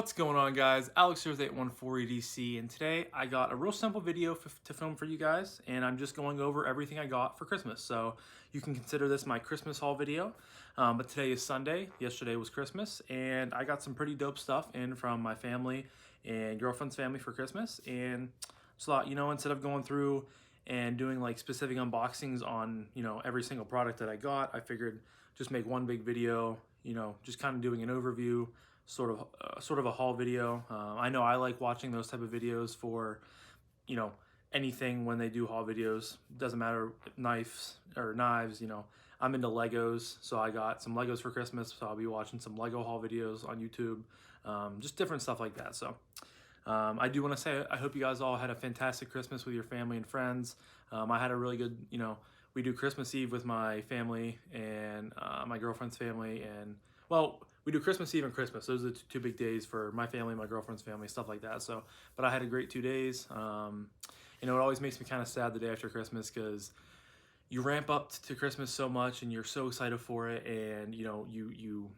What's going on, guys? Alex here with 814EDC, and today I got a real simple video to film for you guys, and I'm just going over everything I got for Christmas. So you can consider this my Christmas haul video, but today is Sunday. Yesterday was Christmas, and I got some pretty dope stuff in from my family and girlfriend's family for Christmas, and just thought, instead of going through and doing like specific unboxings on, every single product that I got, I figured just make one big video, just kind of doing an overview, sort of a haul video. I know I like watching those type of videos for, anything when they do haul videos. Doesn't matter, knives. I'm into Legos, so I got some Legos for Christmas, so I'll be watching some Lego haul videos on YouTube, just different stuff like that. So I do want to say I hope you guys all had a fantastic Christmas with your family and friends. I had a really good, we do Christmas Eve with my family and my girlfriend's family, and well, we do Christmas Eve and Christmas. Those are the two big days for my family, my girlfriend's family, stuff like that. So, but I had a great 2 days. It always makes me kind of sad the day after Christmas because you ramp up to Christmas so much and you're so excited for it, and you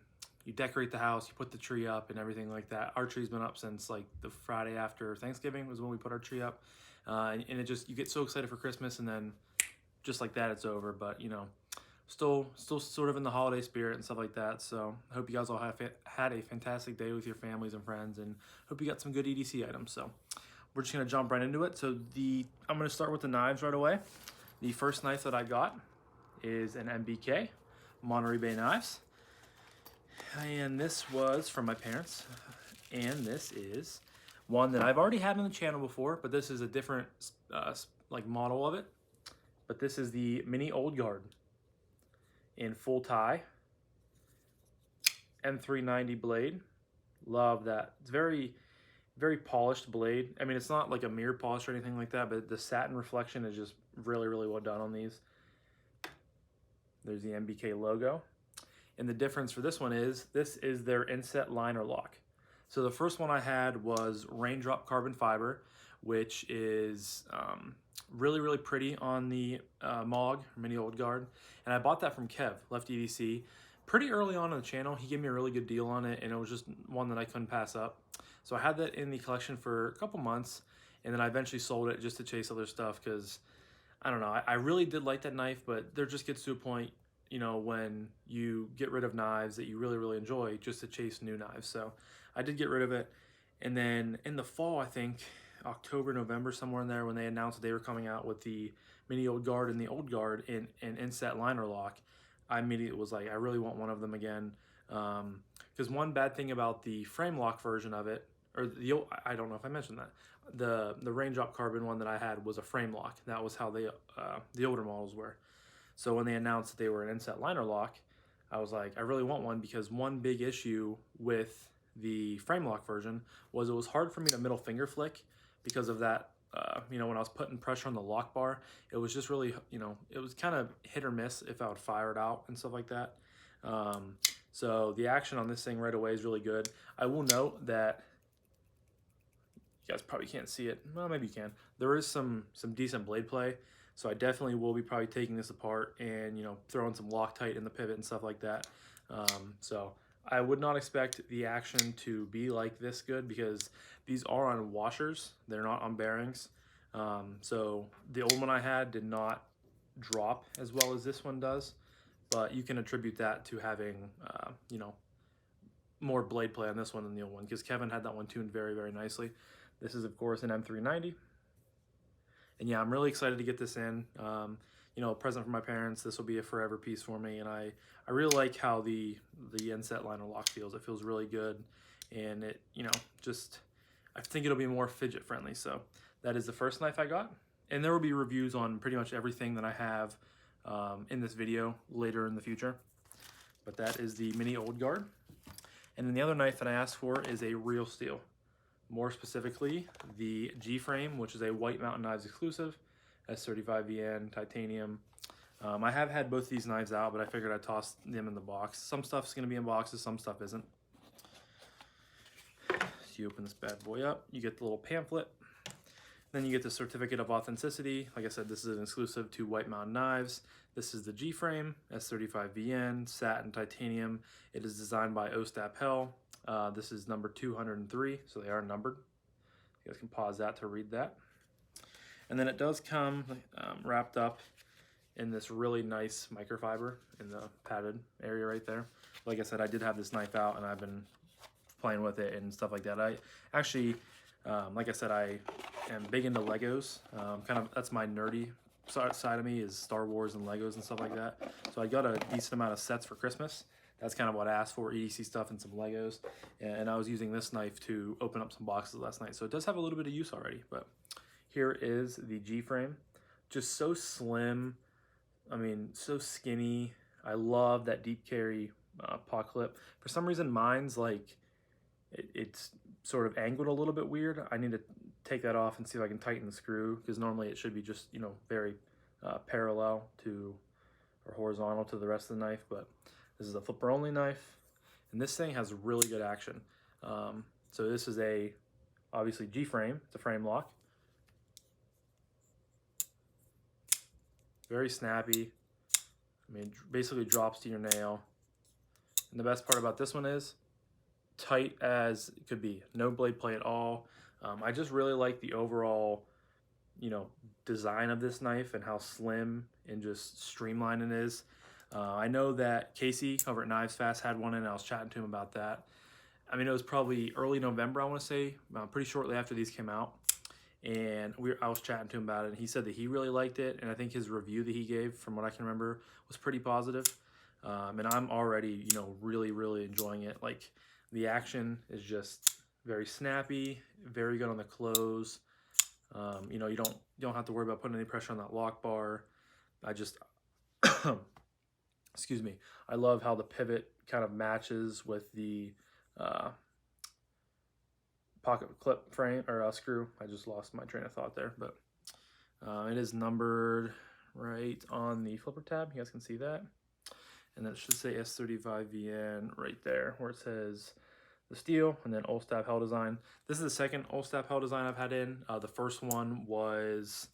decorate the house, you put the tree up and everything like that. Our tree's been up since like the Friday after Thanksgiving was when we put our tree up, and it just, you get so excited for Christmas, and then just like that, it's over. But still sort of in the holiday spirit and stuff like that. So I hope you guys all had a fantastic day with your families and friends, and hope you got some good EDC items. So we're just gonna jump right into it. So I'm gonna start with the knives right away. The first knife that I got is an MBK Monterey Bay knives, and this was from my parents, and this is one that I've already had on the channel before, but this is a different like model of it. But this is the Mini Old Guard in full tie, M390 blade. Love that. It's very polished blade. I mean, it's not like a mirror polish or anything like that, but the satin reflection is just really well done on these. There's the MBK logo. And the difference for this one is, this is their inset liner lock. So the first one I had was raindrop carbon fiber, which is really pretty on the MOG, Mini Old Guard. And I bought that from Kev, Left EDC, pretty early on in the channel. He gave me a really good deal on it, and it was just one that I couldn't pass up. So I had that in the collection for a couple months, and then I eventually sold it just to chase other stuff because, I don't know, I really did like that knife, but there just gets to a point, when you get rid of knives that you really enjoy just to chase new knives. So I did get rid of it. And then in the fall, I think October, November, somewhere in there, when they announced that they were coming out with the Mini Old Guard and the Old Guard in inset liner lock, I immediately was like, I really want one of them again. Because one bad thing about the frame lock version of it, or I don't know if I mentioned that, the raindrop carbon one that I had was a frame lock. That was how the older models were. So when they announced that they were an inset liner lock, I was like, I really want one, because one big issue with the frame lock version was it was hard for me to middle finger flick because of that. When I was putting pressure on the lock bar, it was just really, it was kind of hit or miss if I would fire it out and stuff like that. So the action on this thing right away is really good. I will note that you guys probably can't see it. Well, maybe you can. There is some decent blade play. So I definitely will be probably taking this apart and, throwing some Loctite in the pivot and stuff like that. So I would not expect the action to be like this good, because these are on washers. They're not on bearings. So the old one I had did not drop as well as this one does, but you can attribute that to having, more blade play on this one than the old one, because Kevin had that one tuned very nicely. This is, of course, an M390. And yeah, I'm really excited to get this in. A present for my parents. This will be a forever piece for me, and I really like how the inset liner lock feels. It feels really good, and it, just, I think it'll be more fidget friendly. So that is the first knife I got, and there will be reviews on pretty much everything that I have in this video later in the future. But that is the Mini Old Guard. And then the other knife that I asked for is a real steel. More specifically, the GFrame, which is a White Mountain Knives exclusive, S35VN titanium. I have had both these knives out, but I figured I'd toss them in the box. Some stuff's going to be in boxes, some stuff isn't. So you open this bad boy up, you get the little pamphlet, then you get the certificate of authenticity. Like I said, this is an exclusive to White Mountain Knives. This is the GFrame, S35VN, satin titanium. It is designed by Ostap Hell. This is number 203, so they are numbered. You guys can pause that to read that. And then it does come wrapped up in this really nice microfiber in the padded area right there. Like I said, I did have this knife out and I've been playing with it and stuff like that. I actually, like I said, I am big into Legos. Kind of, that's my nerdy side of me, is Star Wars and Legos and stuff like that. So I got a decent amount of sets for Christmas. That's kind of what I asked for, EDC stuff and some Legos. And I was using this knife to open up some boxes last night. So it does have a little bit of use already. But here is the GFrame. Just so slim. I mean, so skinny. I love that deep carry paw clip. For some reason, mine's like, it's sort of angled a little bit weird. I need to take that off and see if I can tighten the screw, because normally it should be just, you know, very parallel to, or horizontal to the rest of the knife. But this is a flipper only knife, and this thing has really good action. So this is a, obviously, GFrame. It's a frame lock. Very snappy. I mean, basically drops to your nail. And the best part about this one is tight as it could be. No blade play at all. I just really like the overall, you know, design of this knife and how slim and just streamlined it is. I know that Casey over at Knives Fast had one in, and I was chatting to him about that. I mean, it was probably early November, I want to say, pretty shortly after these came out. And I was chatting to him about it, and he said that he really liked it, and I think his review that he gave, from what I can remember, was pretty positive. And I'm already, you know, really enjoying it. Like, the action is just very snappy, very good on the close. You know, you don't have to worry about putting any pressure on that lock bar. I just, excuse me, I love how the pivot kind of matches with the pocket clip frame or screw. I just lost my train of thought there, but it is numbered right on the flipper tab. You guys can see that. And then it should say S35VN right there where it says the steel, and then Ulstaff Hell Design. This is the second Ulstaff Hell Design I've had in. The first one was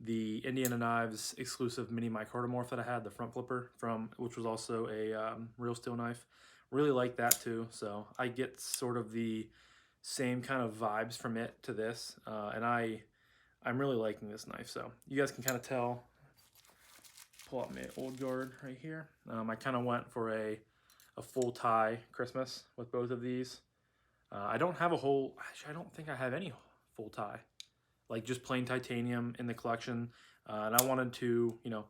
the Indiana Knives exclusive mini microtomorph that I had, the front flipper, which was also a real steel knife. Really like that too. So I get sort of the same kind of vibes from it to this, and I'm really liking this knife. So you guys can kind of tell. Pull up my old guard right here. I kind of went for a full tie Christmas with both of these. I don't have a whole, actually I don't think I have any full tie, like just plain titanium in the collection. And I wanted to, you know,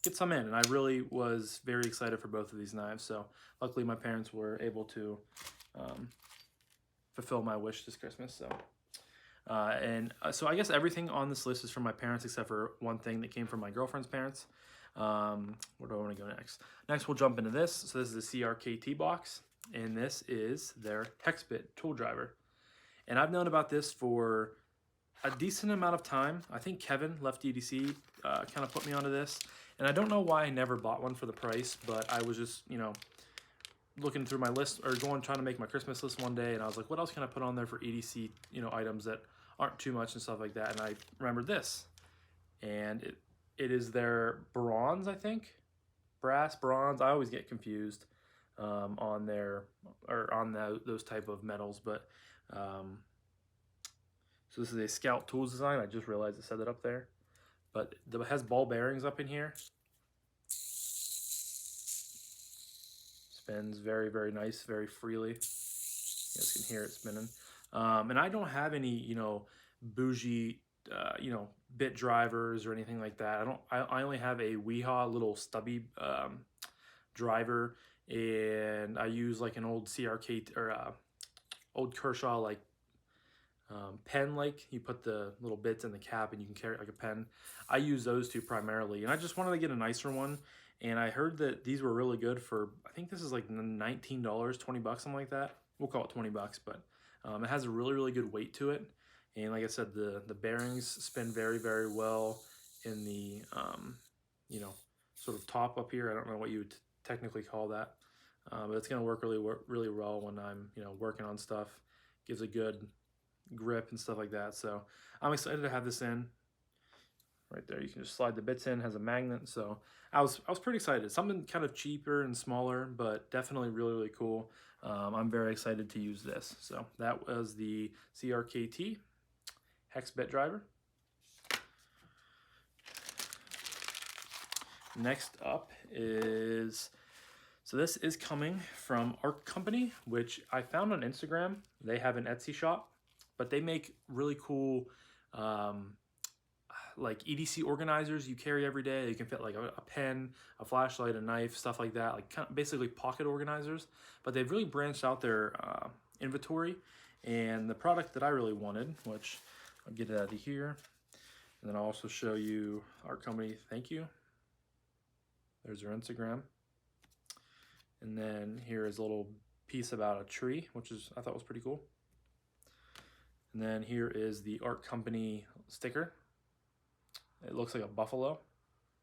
get some in, and I really was very excited for both of these knives. So luckily my parents were able to fulfill my wish this Christmas. So so I guess everything on this list is from my parents except for one thing that came from my girlfriend's parents. Where do I want to go next? Next, we'll jump into this. So this is the CRKT box, and this is their HexBit tool driver. And I've known about this for a decent amount of time. I think Kevin, left EDC, kind of put me onto this. And I don't know why I never bought one for the price, but I was just, you know, looking through my list, or trying to make my Christmas list one day, and I was like, what else can I put on there for EDC, you know, items that aren't too much and stuff like that. And I remembered this, and it is their bronze, I think, brass, bronze. I always get confused on their, or on those type of metals. But so this is a Scout Tools design. I just realized it said it up there, but it has ball bearings up in here. Spins very nice, very freely. You guys can hear it spinning. And I don't have any, you know, bougie, you know, bit drivers or anything like that. I only have a Weehaw little stubby driver, and I use like an old CRKT or old Kershaw like pen. Like, you put the little bits in the cap and you can carry it like a pen. I use those two primarily, and I just wanted to get a nicer one. And I heard that these were really good for, I think this is like $19, $20, something like that. We'll call it 20 bucks, but it has a really good weight to it. And like I said, the bearings spin very well in the, you know, sort of top up here. I don't know what you would technically call that, but it's going to work really well when I'm, you know, working on stuff. Gives a good grip and stuff like that. So I'm excited to have this in right there. You can just slide the bits in, has a magnet. So I was pretty excited. Something kind of cheaper and smaller, but definitely really, really cool. I'm very excited to use this. So that was the CRKT hex bit driver. Next up is, so this is coming from Arc Company, which I found on Instagram. They have an Etsy shop, but they make really cool like EDC organizers you carry every day. You can fit like a pen, a flashlight, a knife, stuff like that, like kind of basically pocket organizers. But they've really branched out their inventory. And the product that I really wanted, which I'll get it out of here, and then I'll also show you our company. Thank you. There's their Instagram. And then here is a little piece about a tree, which is, I thought was pretty cool. And then here is the Art Company sticker. It looks like a buffalo.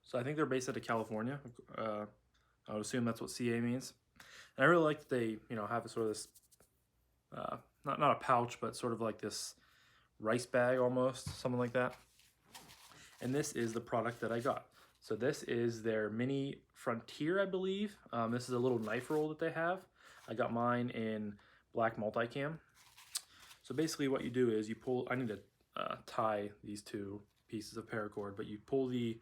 So I think they're based out of California. I would assume that's what CA means. And I really like that they, you know, have sort of this, not a pouch, but sort of like this rice bag almost, something like that. And this is the product that I got. So this is their mini Frontier, I believe. This is a little knife roll that they have. I got mine in black multicam. So basically what you do is you pull, I need to tie these two pieces of paracord, but you pull the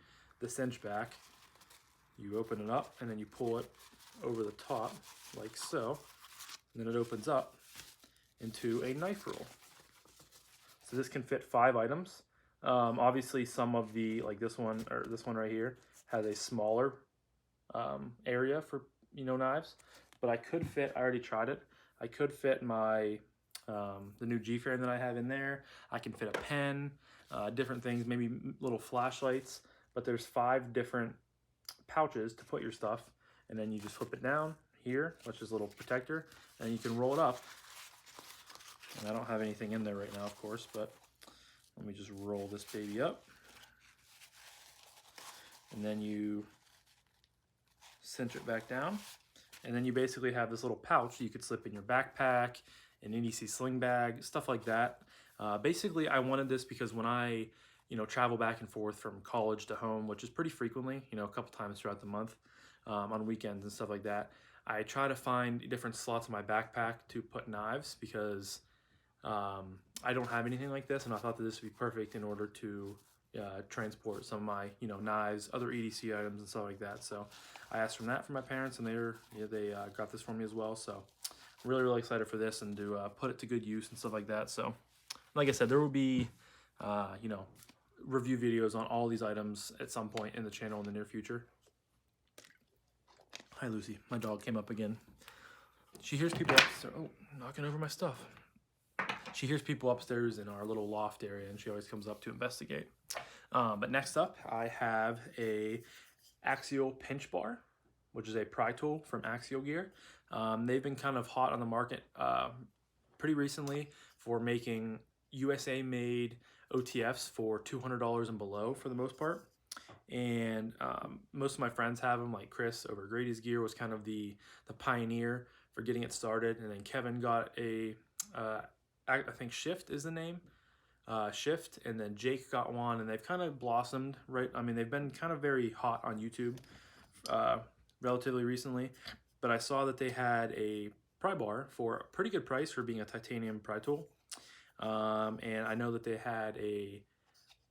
cinch back, you open it up, and then you pull it over the top like so, and then it opens up into a knife roll. So this can fit 5 items. Obviously some of the, like this one, or this one right here, has a smaller area for, you know, knives, but I could fit, I already tried it, I could fit my the new GFrame that I have in there. I can fit a pen, different things, maybe little flashlights, but there's 5 different pouches to put your stuff, and then you just flip it down here, which is a little protector, and you can roll it up. And I don't have anything in there right now, of course, but let me just roll this baby up. And then you cinch it back down, and then you basically have this little pouch you could slip in your backpack, an EDC sling bag, stuff like that. Basically, I wanted this because when I, you know, travel back and forth from college to home, which is pretty frequently, you know, a couple times throughout the month, on weekends and stuff like that, I try to find different slots in my backpack to put knives because I don't have anything like this, and I thought that this would be perfect in order to transport some of my, you know, knives, other EDC items and stuff like that. So I asked for that from my parents, and they got this for me as well. So I'm really, really excited for this and to put it to good use and stuff like that. So like I said, there will be, you know, review videos on all these items at some point in the channel in the near future. Hi, Lucy. My dog came up again. She hears people upstairs. Oh, knocking over my stuff. She hears people upstairs in our little loft area, and she always comes up to investigate. But next up, I have a Axial pinch bar, which is a pry tool from Axial Gear. They've been kind of hot on the market pretty recently for making USA-made OTFs for $200 and below for the most part. And most of my friends have them, like Chris over Grady's Gear was kind of the pioneer for getting it started. And then Kevin got a, I think Shift is the name, Shift, and then Jake got one, and they've kind of blossomed, right? I mean, they've been kind of very hot on YouTube relatively recently, but I saw that they had a pry bar for a pretty good price for being a titanium pry tool. And I know that they had a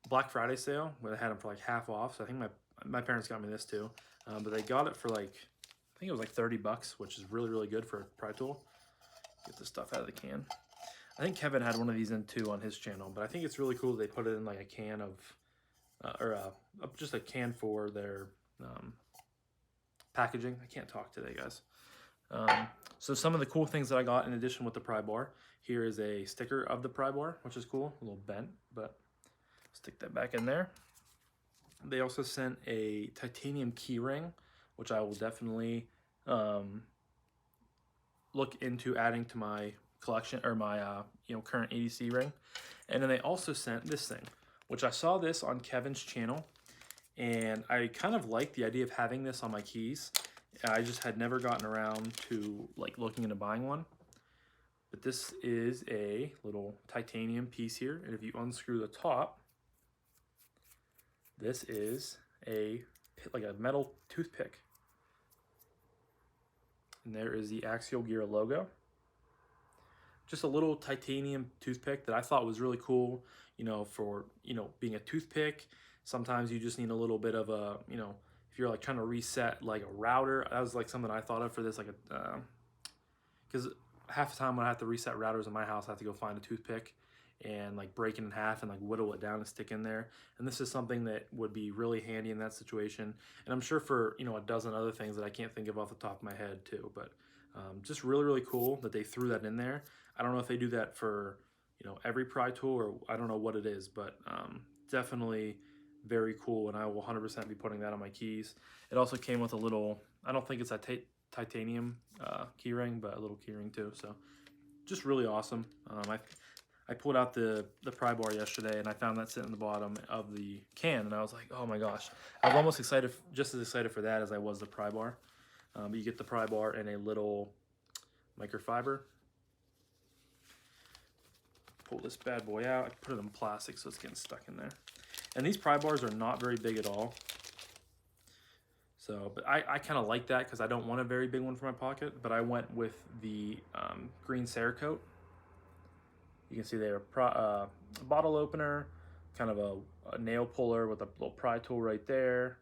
Black Friday sale where they had them for like half off. So I think my parents got me this too, but they got it for like, I think it was like 30 bucks, which is really, really good for a pry tool. Get this stuff out of the can. I think Kevin had one of these in too on his channel, but I think it's really cool they put it in like a can of, just a can for their packaging. I can't talk today, guys. So some of the cool things that I got in addition with the pry bar, here is a sticker of the pry bar, which is cool, a little bent, but stick that back in there. They also sent a titanium key ring, which I will definitely look into adding to my collection, or my you know, current EDC ring. And then they also sent this thing, which I saw this on Kevin's channel, and I kind of like the idea of having this on my keys. I just had never gotten around to like looking into buying one. But this is a little titanium piece here, and if you unscrew the top, This is like a metal toothpick. And there is the Axial Gear logo. Just a little titanium toothpick that I thought was really cool, you know, for, you know, being a toothpick. Sometimes you just need a little bit of a, you know, if you're like trying to reset like a router. That was like something I thought of for this, like a, because half the time when I have to reset routers in my house, I have to go find a toothpick and like break it in half and like whittle it down and stick in there. And this is something that would be really handy in that situation. And I'm sure for, you know, a dozen other things that I can't think of off the top of my head too, but just really, really cool that they threw that in there. I don't know if they do that for, you know, every pry tool, or I don't know what it is, but definitely very cool. And I will 100% be putting that on my keys. It also came with a little, I don't think it's a titanium key ring, but a little key ring too. So just really awesome. I pulled out the pry bar yesterday and I found that sitting in the bottom of the can, and I was like, oh my gosh. I was almost excited, just as excited for that as I was the pry bar. But you get the pry bar in a little microfiber. Pull this bad boy out. I put it in plastic so it's getting stuck in there. And these pry bars are not very big at all. So, but I kind of like that because I don't want a very big one for my pocket, but I went with the green CRKT. You can see there a bottle opener, kind of a nail puller with a little pry tool right there,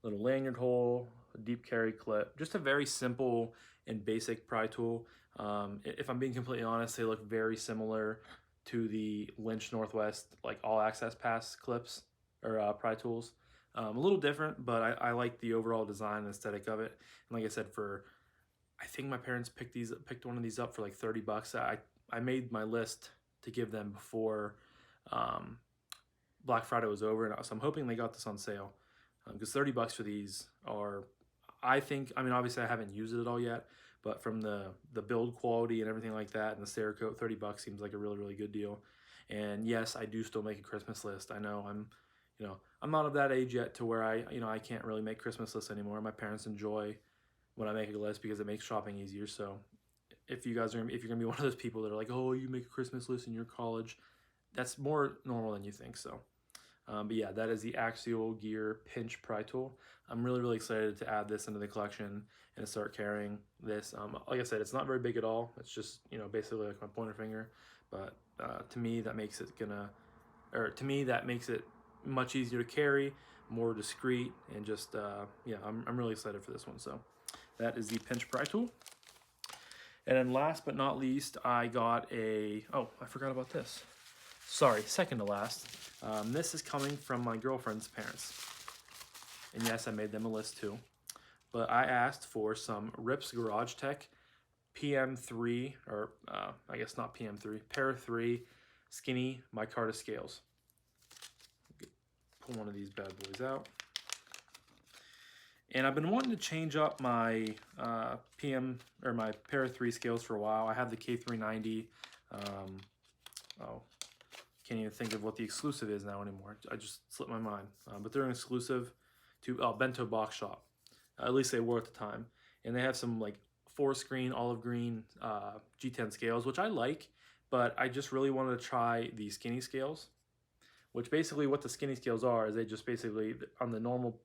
little lanyard hole, a deep carry clip, just a very simple and basic pry tool. If I'm being completely honest, they look very similar to the Lynch Northwest like all access pass clips or pry tools. A little different, but I like the overall design and aesthetic of it. And like I said, I think my parents picked one of these up for like 30 bucks. I made my list to give them before Black Friday was over, and so I'm hoping they got this on sale, because 30 bucks for these are, I think, I mean, obviously I haven't used it at all yet, but from the build quality and everything like that and the CRKT, 30 bucks seems like a really, really good deal. And yes, I do still make a Christmas list. I know I'm not of that age yet to where I can't really make Christmas lists anymore. My parents enjoy when I make a list because it makes shopping easier. So if you're gonna be one of those people that are like, oh, you make a Christmas list in your college, that's more normal than you think. So, but yeah, that is the Axial Gear pinch pry tool. I'm really, really excited to add this into the collection and to start carrying this. Like I said, it's not very big at all. It's just, you know, basically like my pointer finger. But to me, that makes it much easier to carry, more discreet, and just yeah, I'm really excited for this one. So that is the pinch pry tool. And then last but not least, I got I forgot about this. Sorry, second to last. This is coming from my girlfriend's parents. And yes, I made them a list too. But I asked for some Rips Garage Tech PM3, or I guess not PM3, Para 3 skinny micarta scales. Pull one of these bad boys out. And I've been wanting to change up my my Para 3 scales for a while. I have the K390. Can't even think of what the exclusive is now anymore. I just slipped my mind. But they're an exclusive to Bento Box Shop. At least they were at the time. And they have some like 4-screen olive green G10 scales, which I like. But I just really wanted to try the skinny scales. Which basically what the skinny scales are is they just basically, on the normal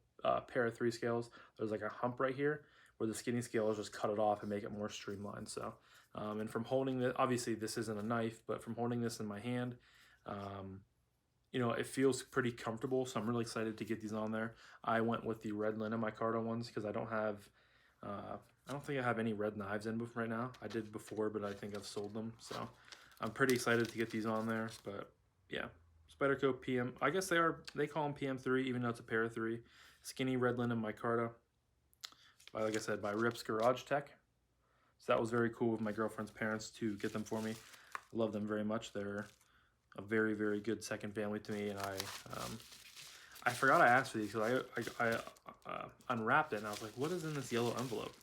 Para 3 scales, there's like a hump right here where the skinny scales just cut it off and make it more streamlined. So, and from holding this, obviously this isn't a knife, but from holding this in my hand, you know, it feels pretty comfortable. So I'm really excited to get these on there. I went with the red linen micarta ones because I don't think I have any red knives in right now. I did before, but I think I've sold them. So I'm pretty excited to get these on there. But yeah. Spyderco PM, I guess they call them PM3, even though it's a Para 3. Skinny red linen micarta, like I said, by Rips Garage Tech. So that was very cool with my girlfriend's parents to get them for me. I love them very much. They're a very, very good second family to me, and I forgot I asked for these because I unwrapped it and I was like, what is in this yellow envelope?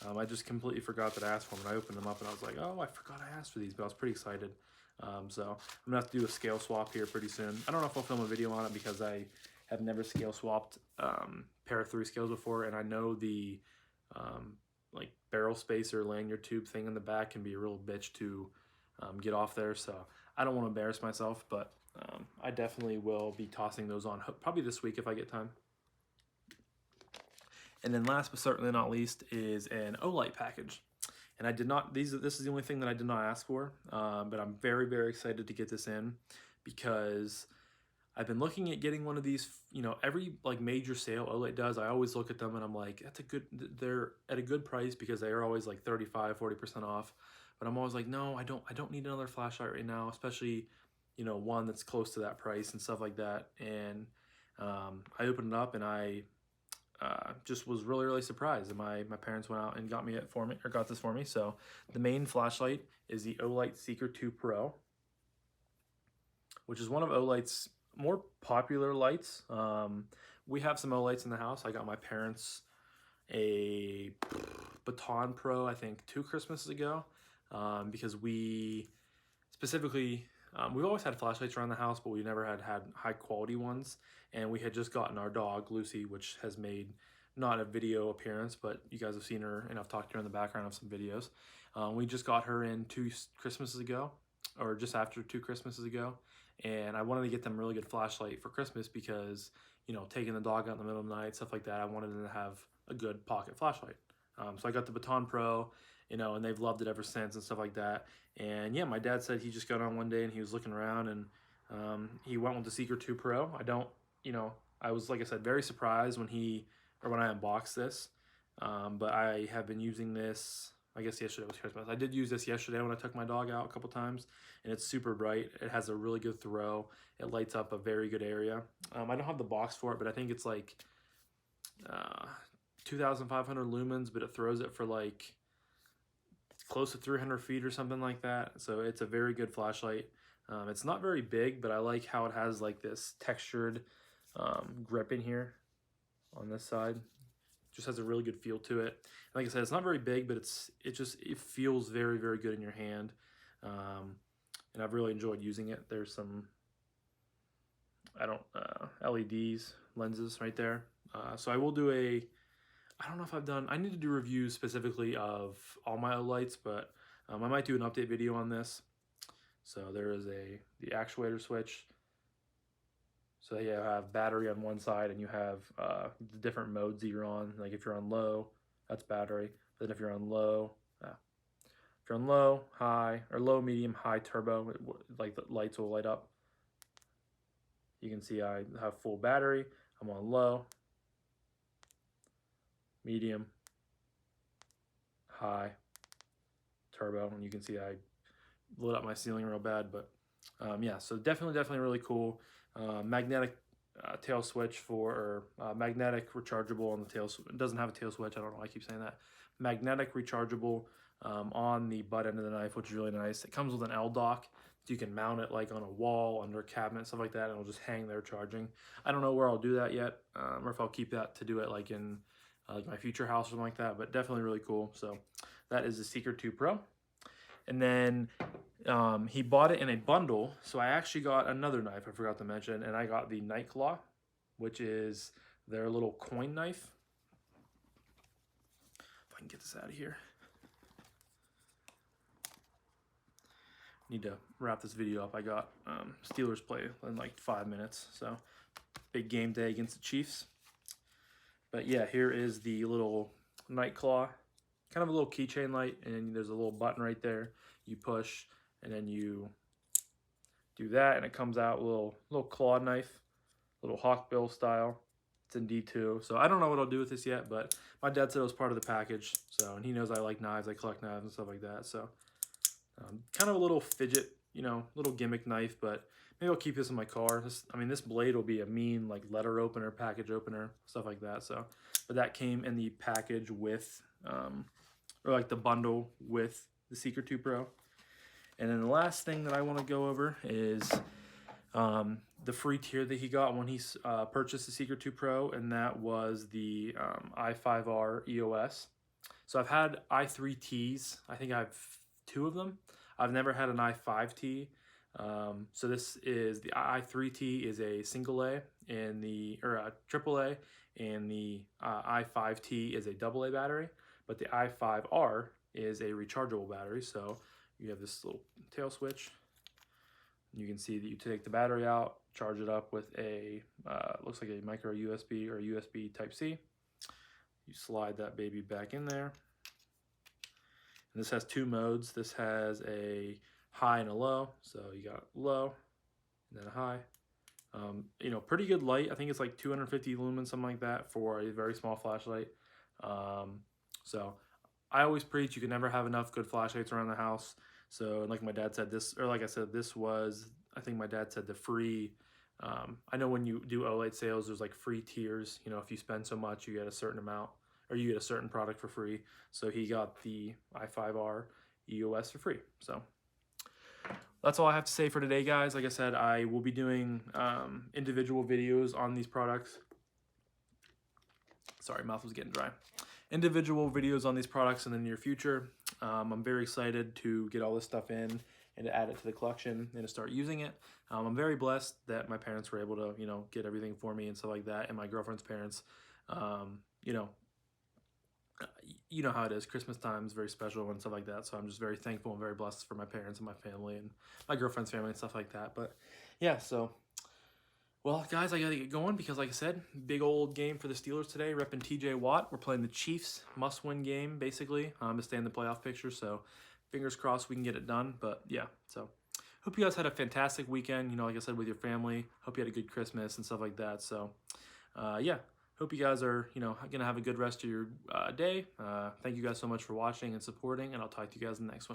I just completely forgot that I asked for them, and I opened them up and I was like, oh, I forgot I asked for these, but I was pretty excited. So I'm gonna have to do a scale swap here pretty soon. I don't know if I'll film a video on it because I have never scale swapped Para 3 scales before, and I know the like barrel spacer lanyard tube thing in the back can be a real bitch to get off there. So I don't want to embarrass myself, but I definitely will be tossing those on probably this week if I get time. And then last but certainly not least is an Olight package. And I did not, this is the only thing that I did not ask for, but I'm very, very excited to get this in because I've been looking at getting one of these, you know, every like major sale Olight does, I always look at them and I'm like, that's a good, they're at a good price because they are always like 35, 40% off. But I'm always like, no, I don't need another flashlight right now, especially, you know, one that's close to that price and stuff like that. And I opened it up and I just was really, really surprised. And my parents went out and got me it for me, or got this for me. So the main flashlight is the Olight Seeker 2 Pro, which is one of Olight's more popular lights. We have some Olights in the house. I got my parents a Baton Pro, I think 2 Christmases ago, because we specifically, we've always had flashlights around the house, but we never had high quality ones. And we had just gotten our dog, Lucy, which has made not a video appearance, but you guys have seen her, and I've talked to her in the background of some videos. We just got her in 2 Christmases ago, or just after 2 Christmases ago. And I wanted to get them a really good flashlight for Christmas because, you know, taking the dog out in the middle of the night, stuff like that, I wanted them to have a good pocket flashlight. So I got the Baton Pro, you know, and they've loved it ever since and stuff like that. And yeah, my dad said he just got on one day and he was looking around and he went with the Seeker 2 Pro. I was, like I said, very surprised when I unboxed this. But I have been using this, I guess yesterday was Christmas. I did use this yesterday when I took my dog out a couple times, and it's super bright. It has a really good throw. It lights up a very good area. I don't have the box for it, but I think it's like 2,500 lumens, but it throws it for like close to 300 feet or something like that. So it's a very good flashlight. It's not very big, but I like how it has like this textured grip in here on this side. Just has a really good feel to it. Like I said, it's not very big, but it feels very, very good in your hand. And I've really enjoyed using it. There's some LEDs, lenses right there. So I will do I don't know if I need to do reviews specifically of all my Olights, but I might do an update video on this. So there is the actuator switch. So you have battery on one side and you have the different modes that you're on. Like if you're on low, that's battery. But then if you're on low, high, or low, medium, high, turbo, like the lights will light up. You can see I have full battery. I'm on low, medium, high, turbo, and you can see I lit up my ceiling real bad. But yeah, so definitely really cool. Magnetic tail switch magnetic rechargeable on the tail. It doesn't have a tail switch. I don't know why I keep saying that. Magnetic rechargeable on the butt end of the knife, which is really nice. It comes with an L dock, so you can mount it like on a wall, under a cabinet, stuff like that, and it'll just hang there charging. I don't know where I'll do that yet, or if I'll keep that to do it like in like my future house or something like that. But definitely really cool. So that is the Seeker 2 Pro. And then he bought it in a bundle, so I actually got another knife I forgot to mention, and I got the Night Claw, which is their little coin knife. If I can get this out of here. Need to wrap this video up. I got Steelers play in like 5 minutes, so big game day against the Chiefs. But yeah, here is the little Night Claw. Kind of a little keychain light, and there's a little button right there. You push, and then you do that, and it comes out a little claw knife, little hawkbill style. It's in D2, so I don't know what I'll do with this yet, but my dad said it was part of the package. So, and he knows I like knives, I collect knives and stuff like that. So, kind of a little fidget, little gimmick knife, but maybe I'll keep this in my car. This blade will be a mean like letter opener, package opener, stuff like that. So, but that came in the package with, or like the bundle with the Seeker 2 Pro. And then the last thing that I want to go over is the free tier that he got when he purchased the Seeker 2 Pro, and that was the i5R EOS. So I've had i3Ts. I think I have 2 of them. I've never had an i5T. So this is the i3T is a single A, and a triple A, and the i5T is a double A battery. But the i5R is a rechargeable battery. So you have this little tail switch, You can see that you take the battery out, charge it up with a, looks like a micro USB or USB Type-C. You slide that baby back in there. And this has 2 modes. This has a high and a low. So you got low and then a high. You know, pretty good light. I think it's like 250 lumens, something like that, for a very small flashlight. So I always preach you can never have enough good flashlights around the house. So like my dad said, this, or like I said, this was, I think my dad said the free, I know when you do Olight sales, there's like free tiers. You know, if you spend so much, you get a certain amount, or you get a certain product for free. So he got the i5R EOS for free. So that's all I have to say for today, guys. Like I said, I will be doing individual videos on these products. Sorry, mouth was getting dry. Individual videos on these products in the near future. I'm very excited to get all this stuff in and to add it to the collection and to start using it. I'm very blessed that my parents were able to, you know, get everything for me and stuff like that, and my girlfriend's parents. You know how it is. Christmas time is very special and stuff like that. So I'm just very thankful and very blessed for my parents and my family and my girlfriend's family and stuff like that. But yeah, so, well, guys, I got to get going because, like I said, big old game for the Steelers today, repping TJ Watt. We're playing the Chiefs must-win game, basically, to stay in the playoff picture. So fingers crossed we can get it done. But yeah, so hope you guys had a fantastic weekend, you know, like I said, with your family. Hope you had a good Christmas and stuff like that. So yeah. Hope you guys are, you know, going to have a good rest of your day. Thank you guys so much for watching and supporting, and I'll talk to you guys in the next one.